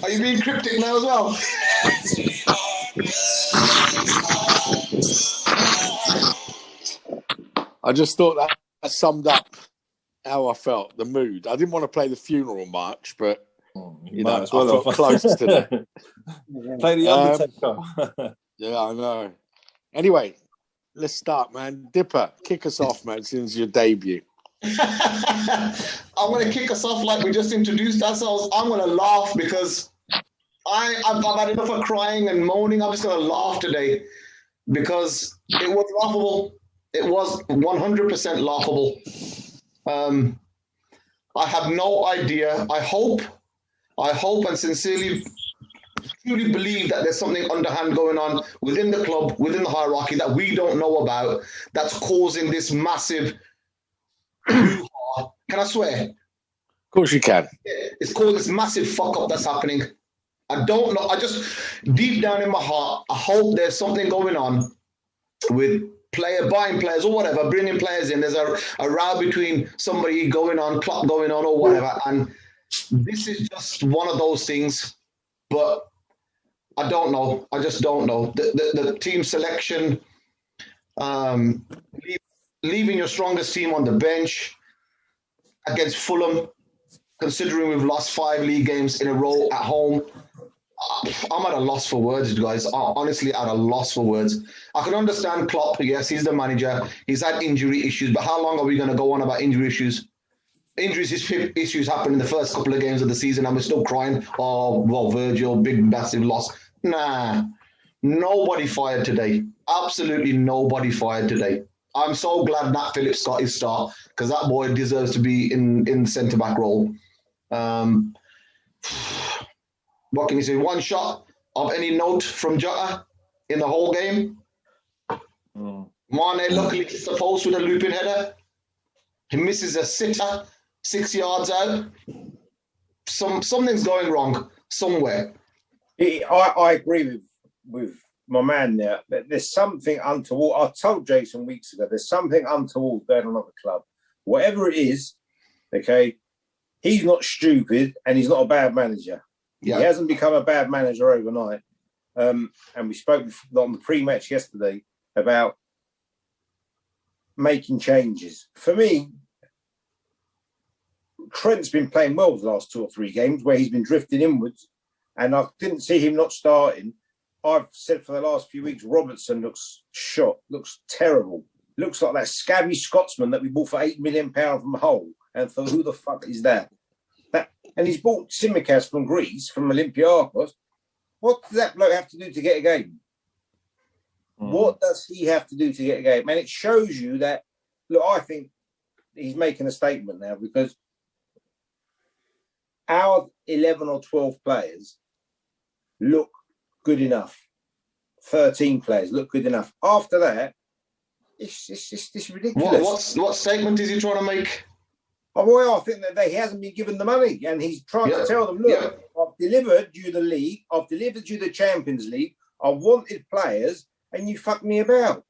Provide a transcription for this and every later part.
Are you being cryptic now as well? I just thought that summed up how I felt, the mood. I didn't want to play the funeral march, but you know, I felt close to that. Play the Undertaker. Yeah, I know. Anyway, let's start, man. Dipper, kick us off, man, since your debut. I'm going to kick us off like we just introduced ourselves. I'm going to laugh because I've had enough of crying and moaning. I'm just going to laugh today because it was laughable. It was 100% laughable. I have no idea. I hope and sincerely truly believe that there's something underhand going on within the club, within the hierarchy that we don't know about, that's causing this massive hoo-ha. Can I swear? Of course you can. It's called this massive fuck up that's happening. I don't know. I just, deep down in my heart, I hope there's something going on with buying players or whatever, bringing players in. There's a row between somebody going on, Klopp going on or whatever. And this is just one of those things. But I don't know. I just don't know. The team selection, leaving your strongest team on the bench against Fulham, considering we've lost 5 league games in a row at home. I'm at a loss for words, guys. I'm honestly at a loss for words. I can understand Klopp. Yes, he's the manager. He's had injury issues, but how long are we going to go on about injury issues? Injuries issues happened in the first couple of games of the season, and we're still crying. Oh, well, Virgil, big, massive loss. Nah, nobody fired today. Absolutely nobody fired today. I'm so glad Nat Phillips got his start because that boy deserves to be in centre-back role. What can you say? One shot of any note from Jota in the whole game. Mane luckily hits the post with a looping header. He misses a sitter 6 yards out. Something's going wrong somewhere. I agree with my man there. There's something untoward. I told Jason weeks ago, there's something untoward going on at the club. Whatever it is, okay, he's not stupid and he's not a bad manager. Yeah. He hasn't become a bad manager overnight. And we spoke on the pre-match yesterday about making changes. For me, Trent's been playing well the last 2 or 3 games where he's been drifting inwards, and I didn't see him not starting. I've said for the last few weeks, Robertson looks shot, looks terrible. Looks like that scabby Scotsman that we bought for £8 million from Hull. And for who the fuck is that? And he's bought Tsimikas from Greece, from Olympiacos. What does that bloke have to do to get a game? What does he have to do to get a game? And it shows you that, look, I think he's making a statement now because our 11 or 12 players look good enough. 13 players look good enough. After that, it's ridiculous. What statement is he trying to make? Oh, well, I think that he hasn't been given the money and he's trying to tell them, look, I've delivered you the league, I've delivered you the Champions League, I wanted players and you fucked me about.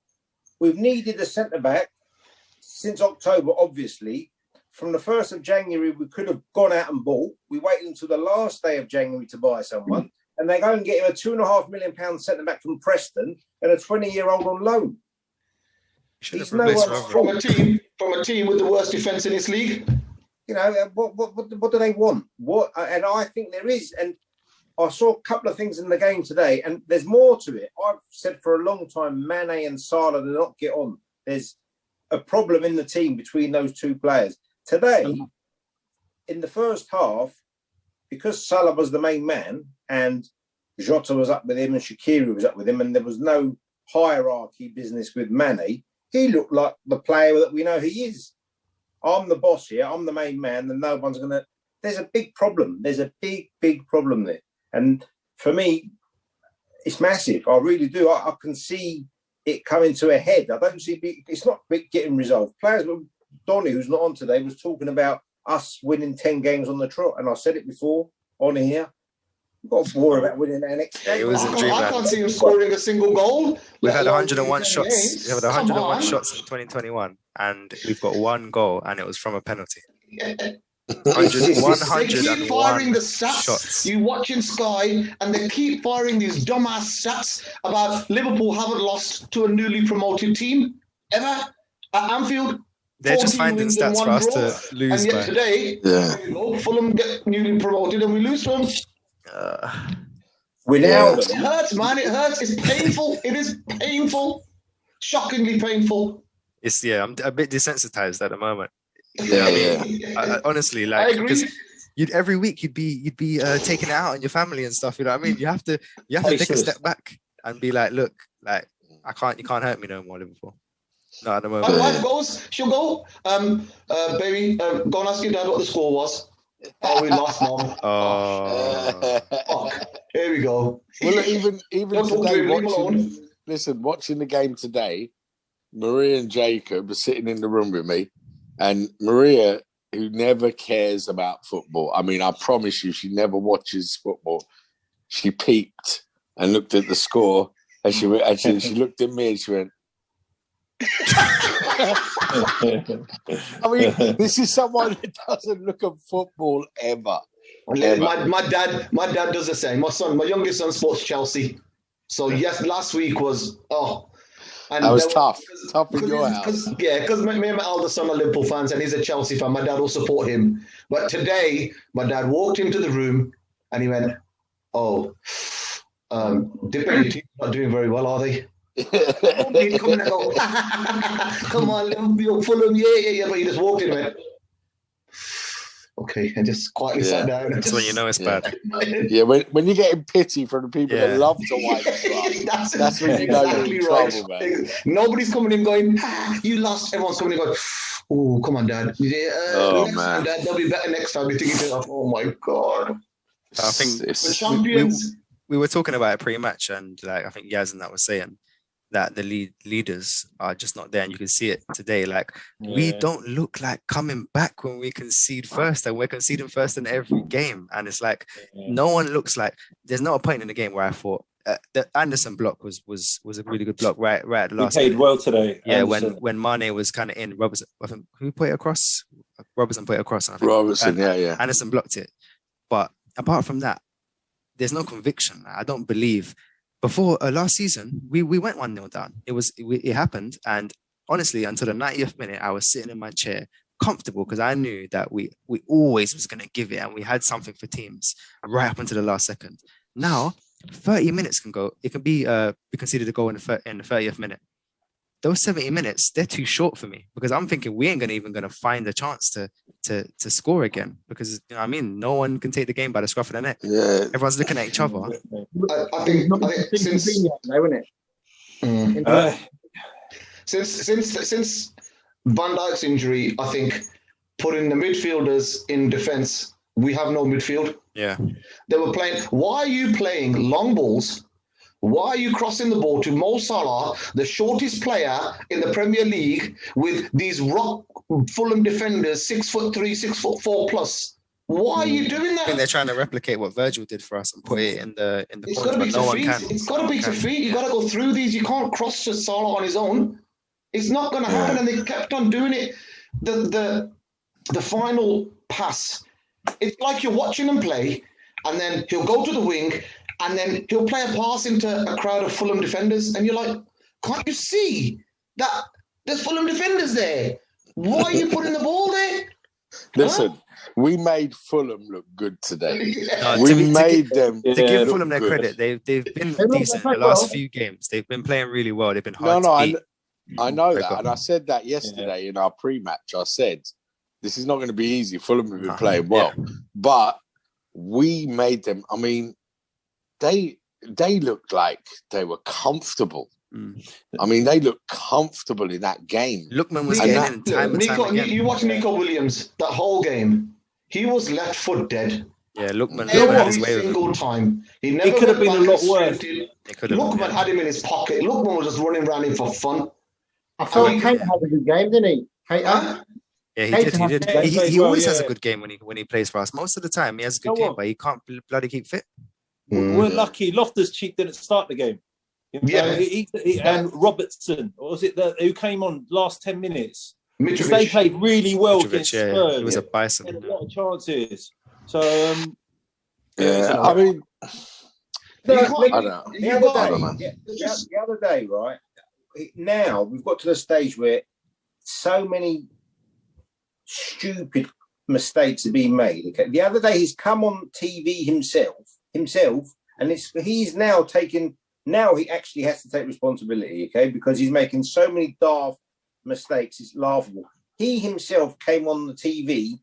We've needed a centre-back since October, obviously. From the 1st of January, we could have gone out and bought. We waited until the last day of January to buy someone and they go and get him a £2.5 million centre-back from Preston and a 20-year-old on loan. He's no from a team with the worst defence in this league. You know, what do they want? And I think there is, and I saw a couple of things in the game today, and there's more to it. I've said for a long time, Mane and Salah do not get on. There's a problem in the team between those 2 players. Today, in the first half, because Salah was the main man, and Jota was up with him, and Shaqiri was up with him, and there was no hierarchy business with Mane, he looked like the player that we know he is. I'm the boss here. I'm the main man, and no one's going to... There's a big problem. There's a big, big problem there. And for me, it's massive. I really do. I can see it coming to a head. I don't see... It's not getting resolved. Players... Donny, who's not on today, was talking about us winning 10 games on the trot. And I said it before on here. We've got to bore about winning our next game. It was a dream. I can't see him scoring a single goal. We've had 101 shots. We've had 101 shots in 2021, and we've got one goal, and it was from a penalty. Yeah. 101 They keep firing the stats. shots. You watching Sky, and they keep firing these dumbass stats about Liverpool haven't lost to a newly promoted team ever at Anfield. They're just finding stats for us to lose. And yet today, Fulham get newly promoted, and we lose to them. It hurts, man. It hurts. It's painful. It is painful. Shockingly painful. I'm a bit desensitized at the moment. Yeah. Honestly, like, because every week you'd be taking it out on your family and stuff. You know what I mean? You have to take a step back and be like, look, like you can't hurt me no more, Liverpool. Not at the moment. My wife goes, she'll go, baby, go and ask your dad what the score was. Oh, we lost, Mom. Fuck. Here we go. Well, even today, watching the game today, Maria and Jacob are sitting in the room with me, and Maria, who never cares about football, I mean, I promise you, she never watches football. She peeked and looked at the score, and she looked at me and she went, I mean, this is someone that doesn't look at football ever. My dad does the same. My youngest son supports Chelsea. So yes, last week was and that was tough in your house. Because me and my eldest son are Liverpool fans, and he's a Chelsea fan. My dad will support him. But today, my dad walked into the room and he went, Dipper, your team's not doing very well, are they? He'd come in and go, come on, Liverpool, Fulham, yeah. But he just walked in and went, okay, and just quietly sat down. That's when you know it's bad. Yeah, when you're getting pity from the people that love to wipe up, that's when you know you're in trouble, man. Nobody's coming in going, you lost. Everyone's coming in going, oh, come on, Dad. Next time, Dad, they'll be better next time. You're thinking, oh my God. I think we're champions. We were talking about it pre-match, and like I think Yaz and that was saying that the leaders are just not there, and you can see it today. Like we don't look like coming back when we concede first, and we're conceding first in every game. And it's like no one looks like. There's not a point in the game where I thought the Anderson block was a really good block right at the last. He played well today. Yeah, Anderson. when Mane was kind of in, Robertson. I think who put it across? Robertson put it across. I think. Robertson, yeah. Anderson blocked it, but apart from that, there's no conviction. I don't believe. Before last season, we went 1-0 down. It happened, and honestly, until the 90th minute, I was sitting in my chair, comfortable, because I knew that we always was going to give it, and we had something for teams right up until the last second. Now, 30 minutes can go. It can be considered a goal in the 30th minute. Those 70 minutes, they're too short for me, because I'm thinking we ain't even going to find a chance to score again, because you know what I mean, no one can take the game by the scruff of the neck. Yeah. Everyone's looking at each other. I think since Van Dijk's injury, I think putting the midfielders in defence, we have no midfield. Yeah. They were playing. Why are you playing long balls? Why are you crossing the ball to Mo Salah, the shortest player in the Premier League, with these rock Fulham defenders, 6'3", 6'4" plus? Why are you doing that? I think they're trying to replicate what Virgil did for us and put it in the It's got to be to feet. It's got to be to feet. You got to go through these. You can't cross to Salah on his own. It's not going to happen. And they kept on doing it. The final pass. It's like you're watching him play, and then he'll go to the wing, and then he'll play a pass into a crowd of Fulham defenders, and you're like, can't you see that there's Fulham defenders there? Why are you putting the ball there? Listen, we made Fulham look good today. To give Fulham their credit, they've been decent the last few games. They've been playing really well. They've been hard to beat. I know that, and I said that yesterday in our pre-match. I said, this is not going to be easy. Fulham have been playing well. But we made them, I mean, they looked like they were comfortable. I mean, they looked comfortable in that game. Lookman was getting in time and time again. You watch Nico Williams, that whole game, he was left foot dead. Yeah, Lookman every single time. He could have been a lot worse. Lookman had him in his pocket. Lookman was just running around him for fun. I thought Kate had a good game, didn't he? Yeah, he did. He always has a good game when he plays for us. Most of the time, he has a good game, but he can't bloody keep fit. We're lucky. Loftus-Cheek didn't start the game. And Robertson, or was it who came on last 10 minutes? Because they played really well against Spurs. It was a bison. Had a lot of chances. So, I mean, the other day, right? Now we've got to the stage where so many stupid mistakes are being made. Okay, the other day he's come on TV himself, and he's now taken. Now he actually has to take responsibility, okay, because he's making so many daft mistakes. It's laughable. He himself came on the TV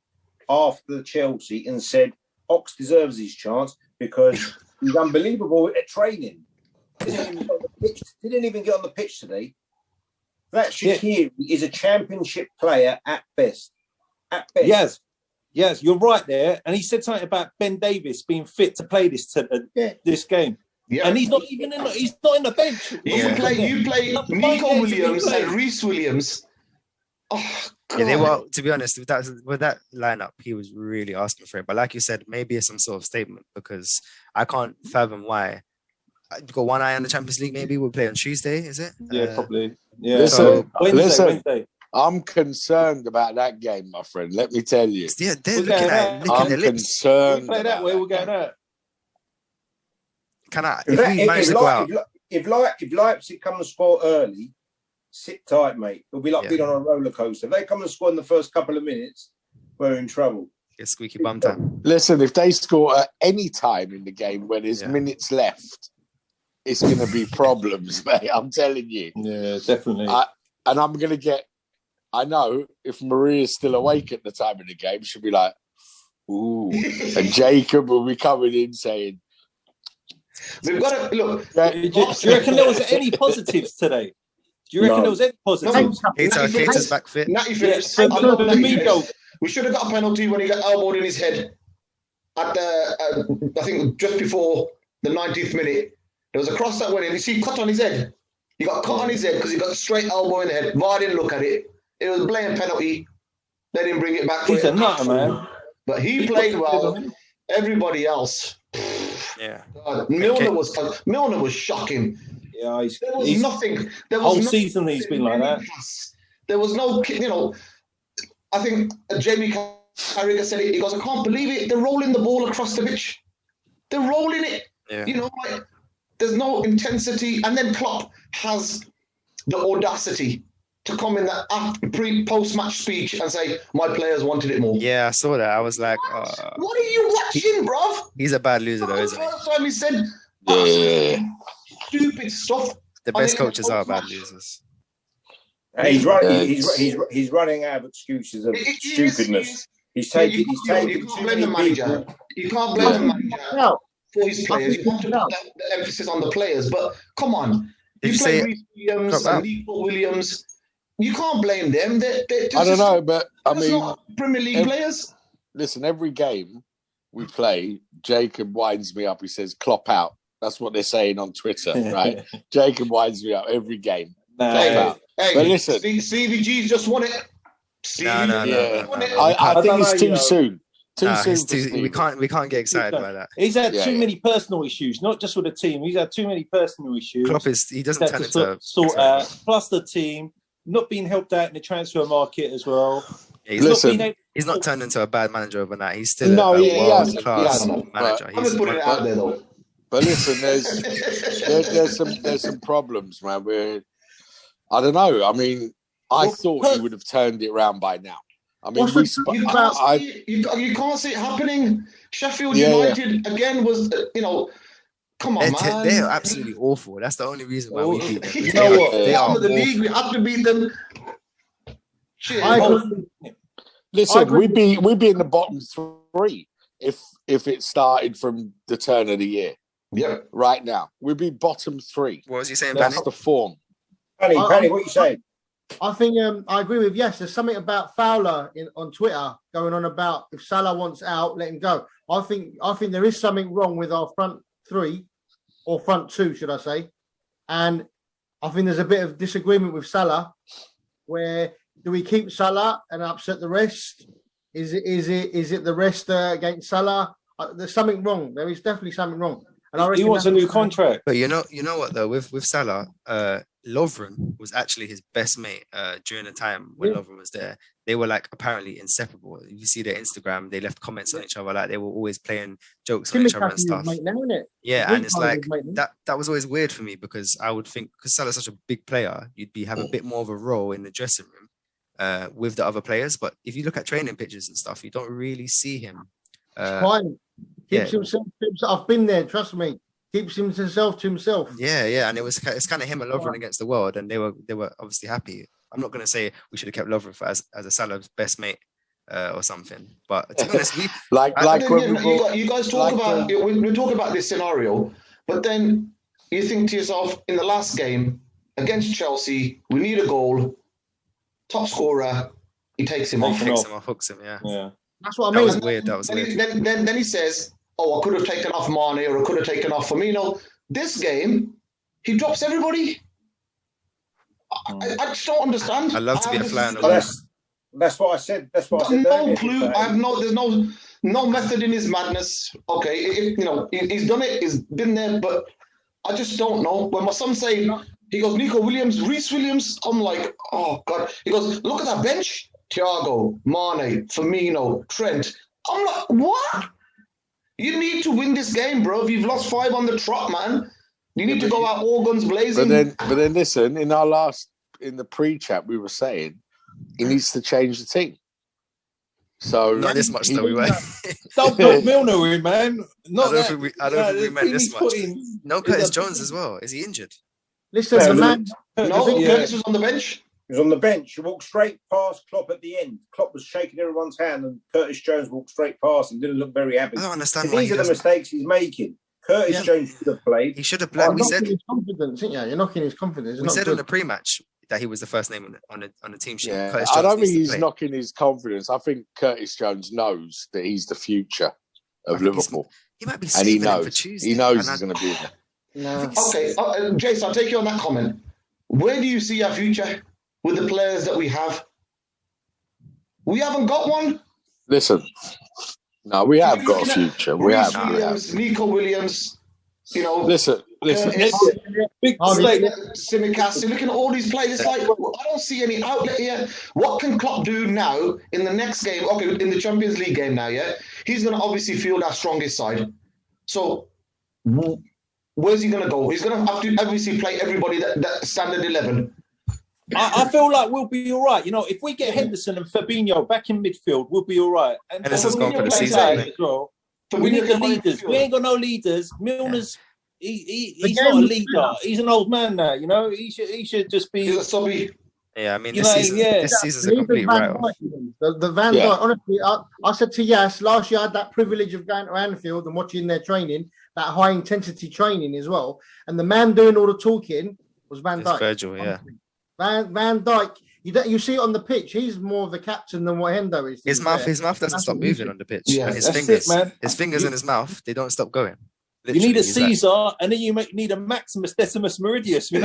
after Chelsea and said Ox deserves his chance because he's unbelievable at training. Didn't even get on the pitch today. That Shaqiri is a championship player at best. At best. Yes, you're right there. And he said something about Ben Davies being fit to play this game. Yeah. And he's not even in the bench. Yeah. You play Nico Williams and Reece Williams. Oh, God. Yeah, well, to be honest, with that lineup, he was really asking for it. But like you said, maybe it's some sort of statement because I can't fathom why. You've got one eye on the Champions League, maybe we'll play on Tuesday, is it? Yeah, probably. Yeah. Listen, Wednesday. I'm concerned about that game, my friend. Let me tell you. Yeah, they're looking at I'm concerned. We play that way, we're going out. If Leipzig come and score early, sit tight, mate. It'll be like being on a roller coaster. If they come and score in the first couple of minutes, we're in trouble. It's squeaky bum time. Listen, if they score at any time in the game when there's minutes left, it's going to be problems, mate. I'm telling you. Yeah, definitely. I know if Maria's still awake at the time of the game, she'll be like, ooh. And Jacob will be coming in saying, we've got to look. Do you reckon there was any positives today? Do you reckon there was any positives? Keita's back fit. We should have got a penalty when he got elbowed in his head at the, I think just before the 90th minute. There was a cross that went in. You see, cut on his head. He got cut on his head because he got a straight elbow in the head. VAR didn't look at it. It was a blatant penalty. They didn't bring it back. He's a nutter, man. But he played well. Everybody else. Yeah. Milner was shocking. Yeah, there was nothing. There was whole season he's been like that. There was no, I think Jamie Carragher said it. He goes, I can't believe it. They're rolling the ball across the pitch. They're rolling it. Yeah. There's no intensity. And then Klopp has the audacity to come in that post-match speech and say, my players wanted it more. Yeah, I saw that. I was like, what are you watching, bruv? He's a bad loser, though, isn't he? First time he said stupid stuff. The best coaches are bad losers. He's running out of excuses of stupidness. He's taking you can't blame the manager. You can't blame the manager for his players. You have to put the emphasis on the players. But come on, you play Reece Williams and Nico Williams. You can't blame them. They're I don't know, but I mean, Premier League players. Listen, every game we play, Jacob winds me up. He says, "Klopp out." That's what they're saying on Twitter, right? Jacob winds me up every game. Hey, but listen, CVG's just won it. No. I think it's too soon. We can't get excited by that. He's had too many personal issues, not just with the team. He's had too many personal issues. Klopp he doesn't tend to sort out. Plus the team not being helped out in the transfer market as well. Yeah, he's not turned into a bad manager overnight. He's still a world-class manager. I'm just putting it out there, though. But listen, there's some problems, man. I don't know. I mean, I thought he would have turned it around by now. I mean, you can't see it happening. Sheffield United again was, come on, man. They're absolutely awful. That's the only reason why we beat them. You know what? They are the league. We have to beat them. Listen, we'd be in the bottom three if it started from the turn of the year. Yeah. Right now, we'd be bottom three. What was he saying? That's the form. Penny, what are you saying? I think I agree with Yes. There's something about Fowler on Twitter going on about if Salah wants out, let him go. I think there is something wrong with our front three, or front two, should I say? And I think there's a bit of disagreement with Salah. Where do we keep Salah and upset the rest? Is it the rest against Salah? There's something wrong. There is definitely something wrong. And he wants a new contract. But you know what though, with Salah, Lovren was actually his best mate during the time when Lovren was there. They were like apparently inseparable. If you see their Instagram, they left comments on each other, like they were always playing jokes on each other and stuff. Yeah, and it's like that was always weird for me, because I would think, because Salah's such a big player, you'd have a bit more of a role in the dressing room with the other players. But if you look at training pictures and stuff, you don't really see him. Keeps himself. I've been there. Trust me. Keeps himself to himself. Yeah, and it's kind of him and Lovren against the world, and they were obviously happy. I'm not going to say we should have kept Lovren as a Salah's best mate or something, but to be honest, you guys talk about we talk about this scenario, but then you think to yourself, in the last game against Chelsea, we need a goal. Top scorer, he takes him off. Hooks him. Yeah. That's what I mean. That was weird. Then he says, "Oh, I could have taken off Mane, or I could have taken off Firmino." This game, he drops everybody. I just don't understand. I love to be a fly on the wall. That's what I said. That's what I said. No clue. There's no method in his madness. Okay, he's done it. He's been there, but I just don't know. When my son say, he goes, Nico Williams, Reece Williams. I'm like, oh God. He goes, look at that bench. Thiago, Mane, Firmino, Trent. I'm like, what? You need to win this game, bro. If you've lost 5 on the trot, man, you need to go out all guns blazing. But then listen, in the pre-chat, we were saying he needs to change the team. So not this much though, we were. Don't put Milner in, man. I don't think we meant this much. No, Curtis Jones as well. Is he injured? Listen, the man. Curtis was on the bench. He was on the bench. He walked straight past Klopp at the end. Klopp was shaking everyone's hand, and Curtis Jones walked straight past and didn't look very happy. I don't understand why these are the mistakes he's making. Curtis Jones should have played. He should have played. We said his confidence, you're knocking his confidence. We said on the pre-match that he was the first name on the team sheet. Yeah. I don't think he's knocking his confidence. I think Curtis Jones knows that he's the future of Liverpool. He might be, and he knows. For Tuesday. He knows he's going to be there. No. Okay, Jason, I'll take you on that comment. Where do you see our future with the players that we have? We haven't got one. Listen, no, we have got a future. We have. Nico Williams. Listen. Big mistake. Simicast. Looking at all these players, it's like, I don't see any outlet here. What can Klopp do now in the next game? Okay, in the Champions League game now, yeah? He's going to obviously field our strongest side. So, where's he going to go? He's going to have to obviously play everybody that standard 11. I feel like we'll be all right. If we get Henderson and Fabinho back in midfield, we'll be all right. And Henderson's gone for the season. We need the leaders. We ain't got no leaders. Milner's he's not a leader. He's an old man now. He should just be. He's a subby. Yeah, I mean, this season's a complete write-off. The Van Dijk, honestly, I said to Yas last year, I had that privilege of going to Anfield and watching their training, that high-intensity training as well. And the man doing all the talking was Van Dijk. Virgil, yeah. Van Dijk, you see it on the pitch. He's more of the captain than what Hendo is. His mouth doesn't stop moving on the pitch. Yeah, and his fingers in his mouth, they don't stop going. Literally, you need a Caesar, and then you need a Maximus Decimus Meridius. Take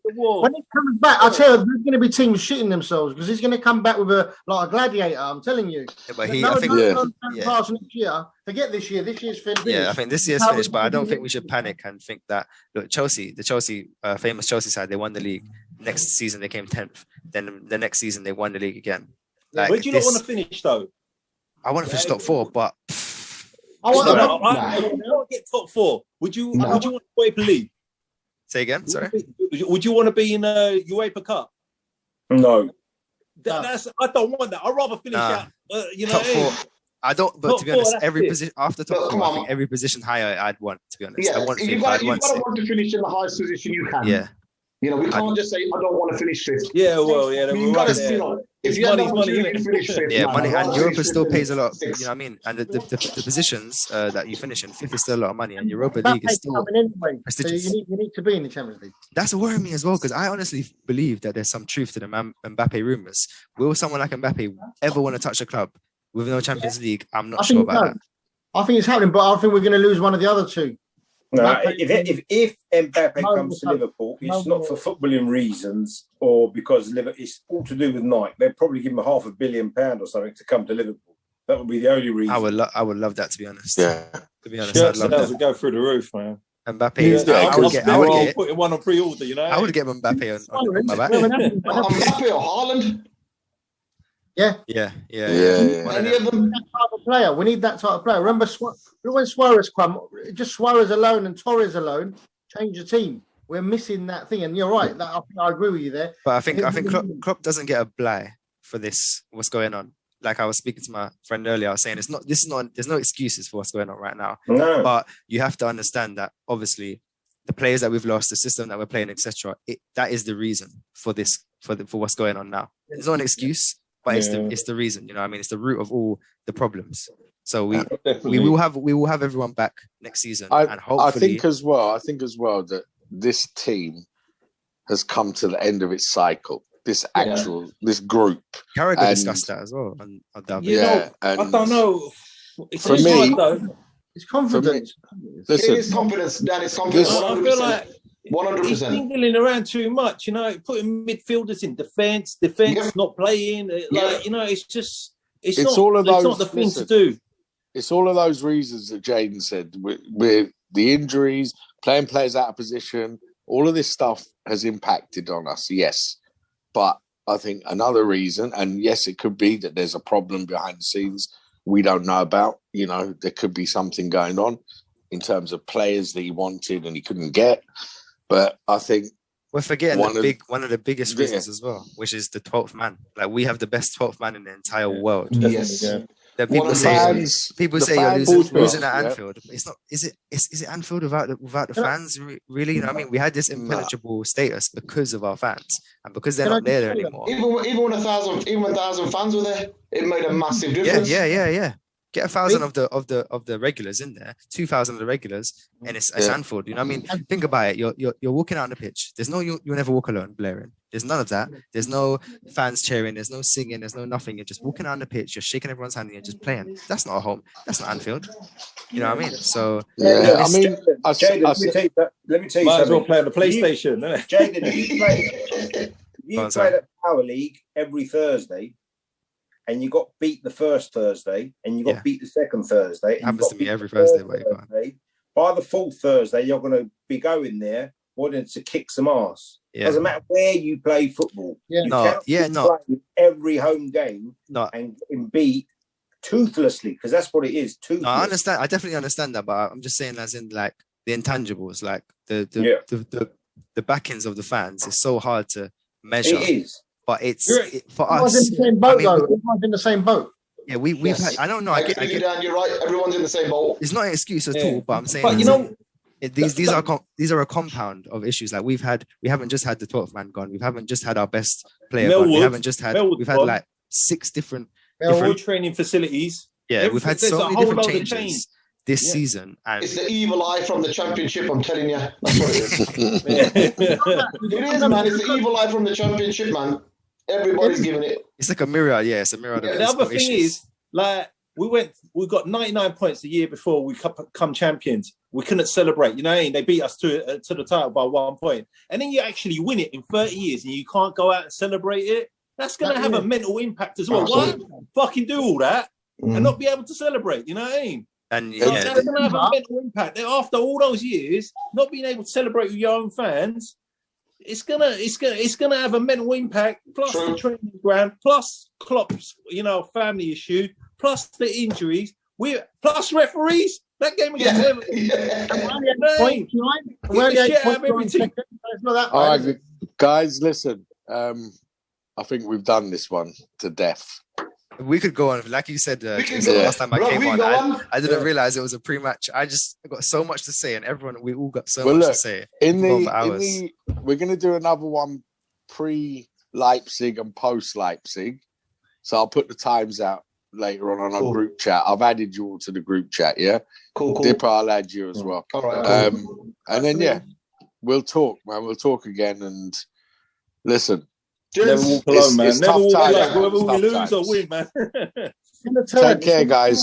the war. When he comes back, I'll tell you, there's going to be teams shitting themselves because he's going to come back with a gladiator. I'm telling you. Yeah, but I think pass next year. Forget this year. This year's finished. Yeah, I think this year's finished, but I don't think we should panic and think that look, the famous Chelsea side, they won the league. Next season they came 10th. Then the next season they won the league again. Where do you not want to finish though? I want to finish top 4, but I want to get top 4. Would you want to UEFA League? Say again, sorry. Would you want to be in a UEFA Cup? No. I don't want that. I'd rather finish out. Top 4. I don't. But to be honest, every position after top 4, I think every position higher I'd want. To be honest, yeah, I want you've got to want to finish in the highest position you can. Yeah. We can't just say I don't want to finish 5th. Yeah, well, yeah, you've got to. If you money, finish 5th. Yeah, money, and Europa still pays a lot. You know what I mean? And the positions that you finish in 5th is still a lot of money, and Europa League is still prestigious. So you need to be in the Champions League. That's worrying me as well, because I honestly believe that there's some truth to the Mbappe rumors. Will someone like Mbappe ever want to touch a club with no Champions League? I'm not sure about that. I think it's happening, but I think we're going to lose one of the other two. No, if Mbappe comes to Liverpool, it's not for footballing reasons or because it's all to do with Nike. They'd probably give him £500 million or something to come to Liverpool. That would be the only reason. I would love that, to be honest. Yeah. To be honest, Shirt I'd love sales that. would go through the roof, man. Mbappe, I would get putting one on pre-order, you know. I would get Mbappe on my back. Mbappe or Haaland? Yeah. Any of them? That type of player. We need that type of player. Remember when Suarez come, just Suarez alone and Torres alone change the team. We're missing that thing, and you're right. I agree with you there. But I think Klopp doesn't get a bly for this. What's going on? Like I was speaking to my friend earlier, I was saying there's no excuses for what's going on right now. No. But you have to understand that obviously the players that we've lost, the system that we're playing, etc. That is the reason for this, for what's going on now. It's not an excuse, but it's the reason. You know what I mean? It's the root of all the problems. So we will have everyone back next season, and hopefully. I think as well that this team has come to the end of its cycle. This group. Carragher discussed that as well. I don't know. It's for me, it's confidence. It is confidence. That is confidence. I feel like 100%. He's mingling around too much. You know, putting midfielders in defence, not playing. You know, it's just it's not the thing to do. It's all of those reasons that Jaden said with the injuries, playing players out of position. All of this stuff has impacted on us. Yes. But I think another reason, and yes, it could be that there's a problem behind the scenes we don't know about. You know, there could be something going on in terms of players that he wanted and he couldn't get. But I think we're forgetting one of the biggest reasons as well, which is the 12th man. Like we have the best 12th man in the entire world. Yes. Yeah. That people say you're losing at Anfield. It's not. Is it Anfield without the fans? Really? You know what I mean? We had this impenetrable status because of our fans, and because they're not there anymore. Even when 1,000 fans were there, it made a massive difference. Yeah. Get 1,000 of the regulars in there, 2,000 of the regulars, and it's Anfield. You know what I mean? Think about it. You're walking out on the pitch. There's no you'll never walk alone blaring. There's none of that. There's no fans cheering. There's no singing. There's no nothing. You're just walking out on the pitch. You're shaking everyone's hand and you're just playing. That's not a home. That's not Anfield. You know what I mean? So I mean, Jaden, let me tell you might something. as well play on the PlayStation. Jaden, you played at Power League every Thursday. And you got beat the first Thursday, and you got beat the second Thursday. And happens to me every Thursday, but you can't. By the fourth Thursday, you're going to be going there wanting to kick some ass. Yeah. Doesn't matter where you play football. Play every home game and beat toothlessly, because that's what it is. Toothless. No, I understand. I definitely understand that, but I'm just saying, as in like the intangibles, like the backings of the fans is so hard to measure. It is. But it's for us. Everyone's in the same boat, though. Everyone's in the same boat. Yeah, we've had. I don't know. I get you, Dan. You're right. Everyone's in the same boat. It's not an excuse at all. But I'm saying, these are a compound of issues. Like we haven't just had the 12th man gone. We haven't just had our best player gone. We haven't just had. We've had like 6 different training facilities. Yeah, we've had so many different changes this season. And it's the evil eye from the Championship, I'm telling you. That's what it is. It is, man. It's the evil eye from the Championship, man. Everybody's giving it. It's like a mirror, it's a mirror. The other thing is, like, we got 99 points the year before we come champions. We couldn't celebrate, you know what I mean? They beat us to the title by 1 point. And then you actually win it in 30 years and you can't go out and celebrate it. That's going to have a mental impact as well. Why fucking do all that and not be able to celebrate, you know what I mean? And that's going to have a mental impact. After all those years, not being able to celebrate with your own fans, it's gonna have a mental impact. Plus the training ground, plus Klopp's family issue, plus the injuries. Plus referees. That game against everything. All right, guys, listen. I think we've done this one to death. We could go on, like you said, last time I came on. I didn't realize it was a pre-match. I got so much to say, and we all got so much to say. We're going to do another one pre-Leipzig and post-Leipzig. So I'll put the times out later on our group chat. I've added you all to the group chat, yeah? Cool. Dipper, I'll add you as well. All right. And then, we'll talk, man. We'll talk again and listen. Never walk alone, man. Never walk alone. Whether we lose or win, man. Take care, guys.